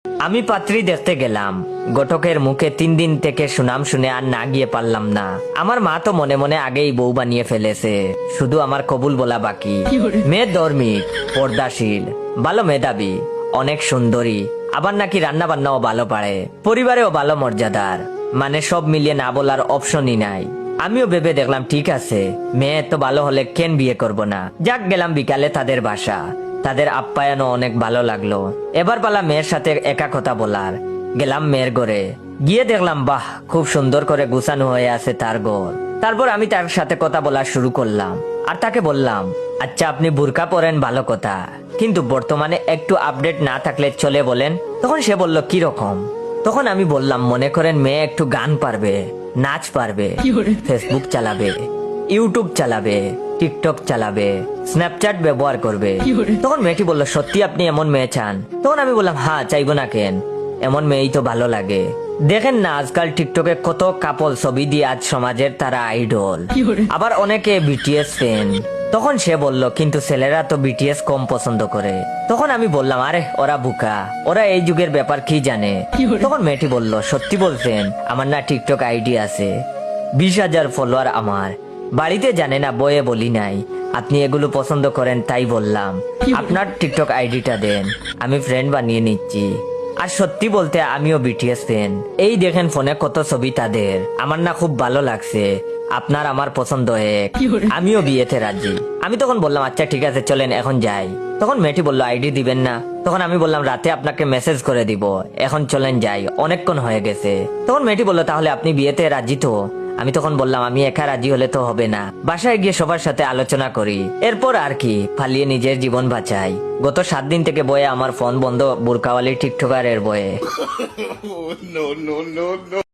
আমি পাত্রী দেখতে গেলাম। ঘটকের মুখে 3 দিন থেকে সুনাম শুনে আর না গিয়ে পারলাম না। আমার মা তো মনে মনে আগেই বউ বানিয়ে ফেলেছে, শুধু আমার কবুল বলা বাকি। মেয়ে ধর্মিক, পর্দাশীল, ভালো মেধাবী, অনেক সুন্দরী, আবার নাকি রান্না বান্নাও ভালো পারে, পরিবারেও ভালো মর্যাদার, মানে সব মিলিয়ে না বলার অপশনই নাই। আমিও ভেবে দেখলাম ঠিক আছে, মেয়ে তো ভালো হলে কেন বিয়ে করব না। যাক, গেলাম বিকালে তাদের বাসা। তাদের আপ্যায়নও অনেক ভালো লাগলো। এবার পালা মেয়ের সাথে একা কথা বলার। গেলাম মেয়ের ঘরে, গিয়ে দেখলাম বাহ, খুব সুন্দর করে গুছানো হয়ে আছে তার ঘর। তারপর আমি তার সাথে কথা বলা শুরু করলাম, আর তাকে বললাম, আচ্ছা আপনি বুরকা পরেন ভালো কথা, কিন্তু বর্তমানে একটু আপডেট না থাকলে চলে বলেন। তখন সে বলল কি রকম? তখন আমি বললাম, মনে করেন মেয়ে একটু গান পারবে, নাচ পারবে, ফেসবুক চালাবে, ইউটিউব চালাবে, টিকটক চালাবে, স্ন্যাপচ্যাট ব্যবহার করবে। তখন মেয়েটি বলল, সত্যি আপনি এমন মেয়ে চান? তখন আমি বললাম, হ্যাঁ, চাইবো না কেন, এমন মেয়েই তো ভালো লাগে। দেখেন না আজকাল টিকটকে কত কাপল ছবি দিয়ে আজ সমাজের তারা আইডল, আবার অনেকে বিটিএস ফ্যান। তখন সে বলল, কিন্তু ছেলেরা তো বিটিএস কম পছন্দ করে। তখন আমি বললাম, আরে ওরা বুকা, ওরা এই যুগের ব্যাপার কি জানে। তখন মেয়েটি বলল, সত্যি বলছেন? আমার না টিকটক আইডি আছে, 20,000 ফলোয়ার আমার। বাড়িতে জানে না, বয়ে বলি নাই। আপনি এগুলো পছন্দ করেন তাই বললাম, আপনার টিকটক আইডিটা দেন, আমি ফ্রেন্ড বানিয়ে নিচ্ছি। আর সত্যি বলতে আমিও বিটিএস ফ্যান। এই দেখেন ফোনে কত ছবি তাদের, আমার না খুব ভালো লাগছে। আপনার আমার পছন্দ এক, আমিও বিয়েতে রাজি। আমি তখন বললাম, আচ্ছা ঠিক আছে, চলেন এখন যাই। তখন মেয়েটি বলল, আইডি দিবেন না? তখন আমি বললাম, রাতে আপনাকে মেসেজ করে দিব, এখন চলেন যাই, অনেকক্ষণ হয়ে গেছে। তখন মেয়েটি বলল, তাহলে আপনি বিয়েতে রাজি তো? আমি তখন বললাম, আমি একা রাজি হলে তো হবে না, বাসায় গিয়ে সবার সাথে আলোচনা করি, এরপর আর কি, পালিয়ে নিজের জীবন বাঁচাই। গত 7 দিন থেকে বয়ে আমার ফোন বন্ধ, বুরকাওয়ালি টিকটকারের বয়ে।